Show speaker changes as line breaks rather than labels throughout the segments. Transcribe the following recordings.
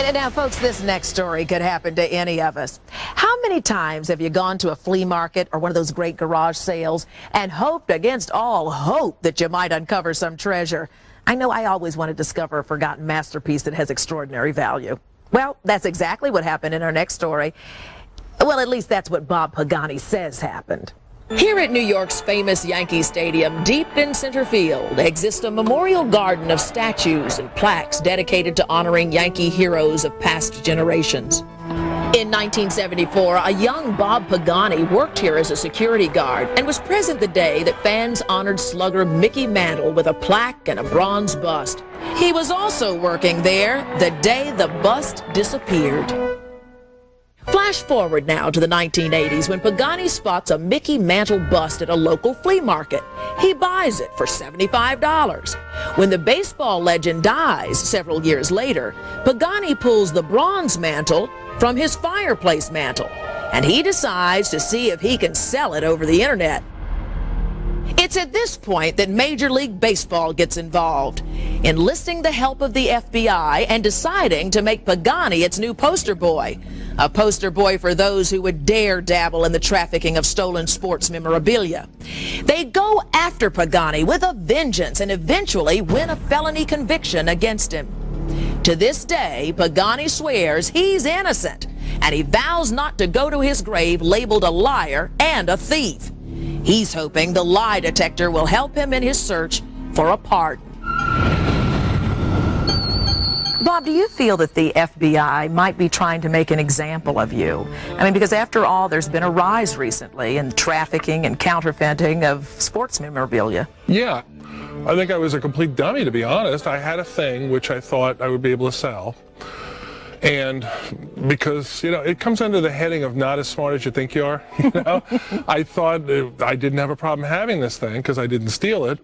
And now, folks, this next story could happen to any of us. How many times have you gone to a flea market or one of those great garage sales and hoped against all hope that you might uncover some treasure? I know I always want to discover a forgotten masterpiece that has extraordinary value. Well, that's exactly what happened in our next story. Well, at least that's what Bob Pagani says happened. Here at New York's famous Yankee Stadium, deep in center field, exists a memorial garden of statues and plaques dedicated to honoring Yankee heroes of past generations. In 1974, a young Bob Pagani worked here as a security guard and was present the day that fans honored slugger Mickey Mantle with a plaque and a bronze bust. He was also working there the day the bust disappeared. Flash forward now to the 1980s when Pagani spots a Mickey Mantle bust at a local flea market. He buys it for $75. When the baseball legend dies several years later, Pagani pulls the bronze mantle from his fireplace mantle, and he decides to see if he can sell it over the internet. It's at this point that Major League Baseball gets involved, enlisting the help of the FBI and deciding to make Pagani its new poster boy. A poster boy for those who would dare dabble in the trafficking of stolen sports memorabilia. They go after Pagani with a vengeance and eventually win a felony conviction against him. To this day, Pagani swears he's innocent, and he vows not to go to his grave labeled a liar and a thief. He's hoping the lie detector will help him in his search for a pardon. Bob, do you feel that the FBI might be trying to make an example of you? I mean, because after all, there's been a rise recently in trafficking and counterfeiting of sports memorabilia.
Yeah, I think I was a complete dummy, to be honest. I had a thing which I thought I would be able to sell. And because, you know, it comes under the heading of not as smart as you think you are, you know. I thought I didn't have a problem having this thing because I didn't steal it.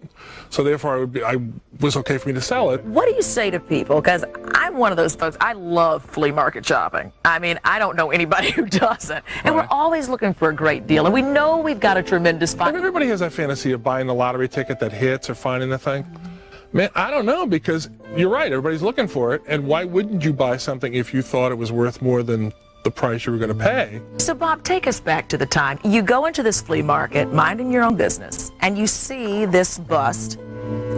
So therefore, I was okay for me to sell it.
What do you say to people? Because I'm one of those folks, I love flea market shopping. I mean, I don't know anybody who doesn't. And we're always looking for a great deal. And we know we've got a tremendous find.
Everybody has that fantasy of buying the lottery ticket that hits or finding the thing. Man, I don't know, because you're right, everybody's looking for it, and why wouldn't you buy something if you thought it was worth more than the price you were going to pay?
So, Bob, take us back to the time. You go into this flea market, minding your own business, and you see this bust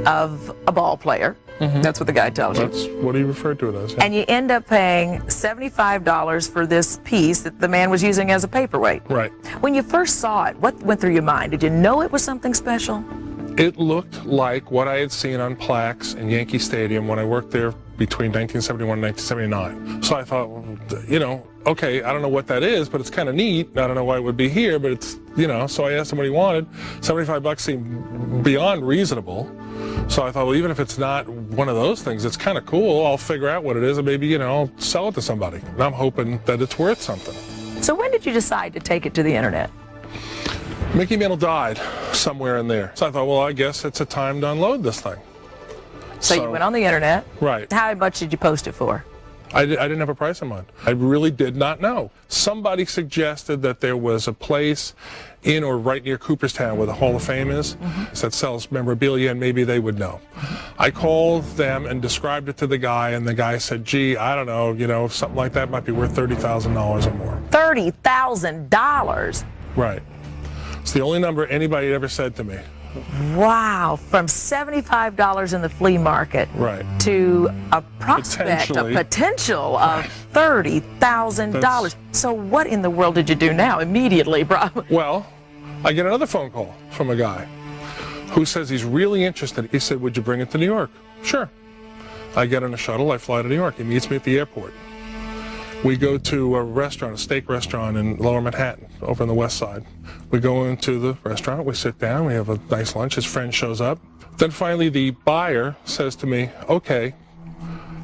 of a ball player. That's what the guy tells you.
That's what he referred to it as. Yeah.
And you end up paying $75 for this piece that the man was using as a paperweight.
Right.
When you first saw it, what went through your mind? Did you know it was something special?
It looked like what I had seen on plaques in Yankee Stadium when I worked there between 1971 and 1979. So I thought, well, you know, okay, I don't know what that is, but it's kind of neat. I don't know why it would be here, but it's, you know, so I asked him what he wanted. $75 seemed beyond reasonable. So I thought, well, even if it's not one of those things, it's kind of cool. I'll figure out what it is and maybe, you know, I'll sell it to somebody. And I'm hoping that it's worth something.
So when did you decide to take it to the internet?
Mickey Mantle died somewhere in there. So I thought, well, I guess it's a time to unload this thing.
So you went on the internet.
Right.
How much did you post it for?
I didn't have a price in mind. I really did not know. Somebody suggested that there was a place in or right near Cooperstown where the Hall of Fame is that sells memorabilia, and maybe they would know. I called them and described it to the guy, and the guy said, gee, I don't know, you know, something like that might be worth $30,000 or more.
$30,000?
Right. It's the only number anybody had ever said to me.
Wow, from $75 in the flea market to a prospect, a potential of $30,000. So what in the world did you do now immediately, bro?
Well, I get another phone call from a guy who says he's really interested. He said, would you bring it to New York? Sure. I get on a shuttle, I fly to New York. He meets me at the airport. We go to a restaurant, a steak restaurant in Lower Manhattan, over on the west side. We go into the restaurant, we sit down, we have a nice lunch, his friend shows up. Then finally the buyer says to me, okay,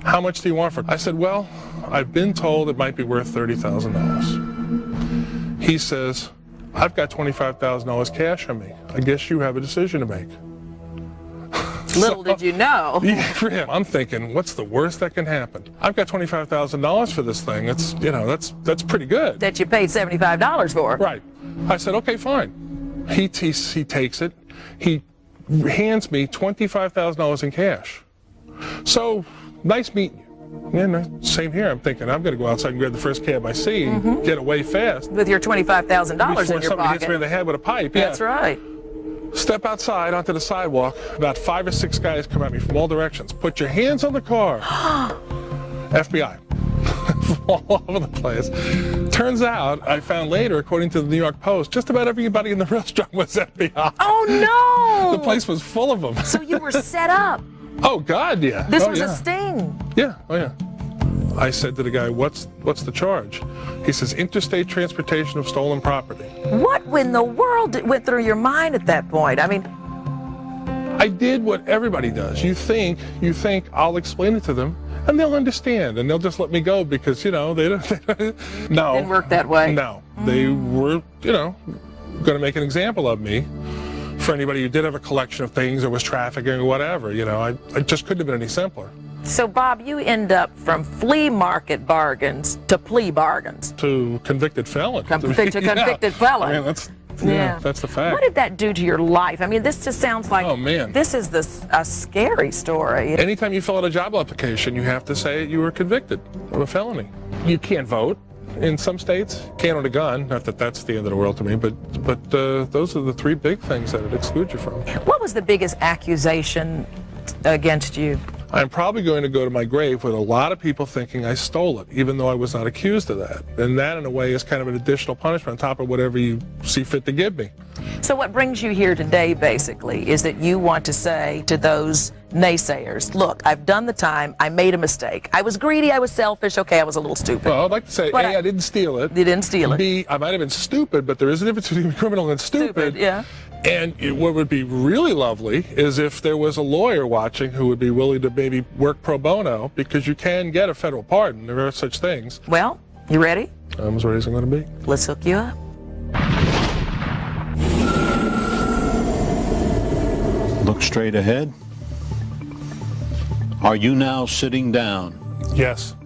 how much do you want for it? I said, well, I've been told it might be worth $30,000. He says, I've got $25,000 cash on me. I guess you have a decision to make.
Little did you know.
Yeah, I'm thinking, what's the worst that can happen? I've got $25,000 for this thing. It's, you know, that's pretty good.
That you paid $75 for.
Right. I said, okay, fine. He takes it. He hands me $25,000 in cash. So, nice meeting you. Yeah, no, same here. I'm thinking I'm going to go outside and grab the first cab I see and get away fast.
With your $25,000 in your
Before somebody
pocket.
hits me in the head with a pipe. Yeah.
That's right.
Step outside onto the sidewalk. About 5 or 6 guys come at me from all directions. Put your hands on the car. FBI. All over the place. Turns out, I found later, according to the New York Post, just about everybody in the restaurant was FBI.
Oh, no!
The place was full of them.
So you were set up.
Oh, God, yeah.
This
oh,
was
yeah.
a sting.
Yeah, oh, yeah. I said to the guy, what's the charge? He says, interstate transportation of stolen property.
What in the world went through your mind at that point? I mean,
I did what everybody does. You think I'll explain it to them, and they'll understand, and they'll just let me go because, you know, they don't. No.
didn't work that way.
No. They were, you know, going to make an example of me for anybody who did have a collection of things or was trafficking or whatever. You know, I just couldn't have been any simpler.
So, Bob, you end up from flea market bargains to plea bargains.
To convicted felon.
To convicted felon.
I mean, that's the fact.
What did that do to your life? I mean, this just sounds like,
oh, man.
This is a scary story.
Anytime you fill out a job application, you have to say you were convicted of a felony. You can't vote in some states. Can't own a gun. Not that that's the end of the world to me, but those are the 3 big things that it excludes you from.
What was the biggest accusation against you?
I'm probably going to go to my grave with a lot of people thinking I stole it, even though I was not accused of that. And that, in a way, is kind of an additional punishment on top of whatever you see fit to give me.
So what brings you here today, basically, is that you want to say to those naysayers, look, I've done the time, I made a mistake. I was greedy, I was selfish, okay, I was a little stupid.
Well, I'd like to say,
But
A, I didn't steal it.
You didn't steal it.
B, I might have been stupid, but there is a difference between criminal and stupid.
Yeah.
And what would be really lovely is if there was a lawyer watching who would be willing to maybe work pro bono, because you can get a federal pardon. There are such things.
Well, you ready?
I'm as ready as I'm going to be.
Let's hook you up.
Look straight ahead. Are you now sitting down?
Yes.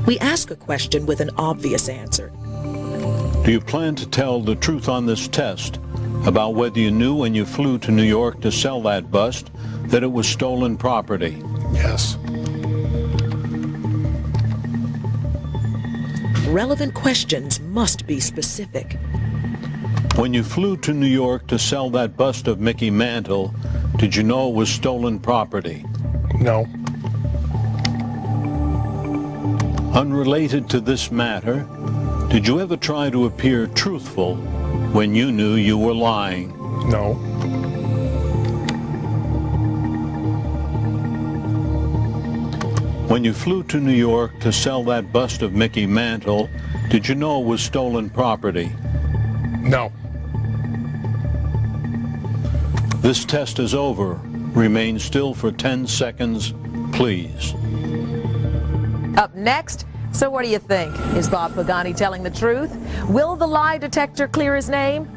We ask a question with an obvious answer.
Do you plan to tell the truth on this test about whether you knew when you flew to New York to sell that bust that it was stolen property?
Yes.
Relevant questions must be specific.
When you flew to New York to sell that bust of Mickey Mantle, did you know it was stolen property?
No.
Unrelated to this matter, did you ever try to appear truthful when you knew you were lying?
No.
When you flew to New York to sell that bust of Mickey Mantle, did you know it was stolen property?
No.
This test is over. Remain still for 10 seconds, please.
Up next, so what do you think? Is Bob Pagani telling the truth? Will the lie detector clear his name?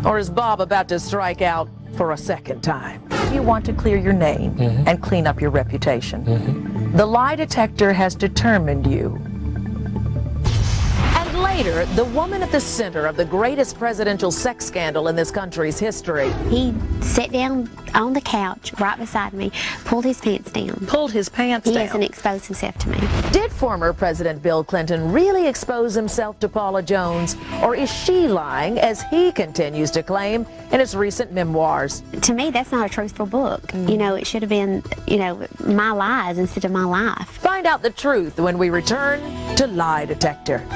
Or is Bob about to strike out for a second time? You want to clear your name and clean up your reputation. The lie detector has determined you. And later, the woman at the center of the greatest presidential sex scandal in this country's history.
He sat down on the couch right beside me, pulled his pants down.
Pulled his pants down.
Yes, and exposed himself to me.
Did former President Bill Clinton really expose himself to Paula Jones, or is she lying, as he continues to claim in his recent memoirs?
To me, that's not a truthful book. You know, it should have been, you know, my lies instead of my life.
Find out the truth when we return to Lie Detector.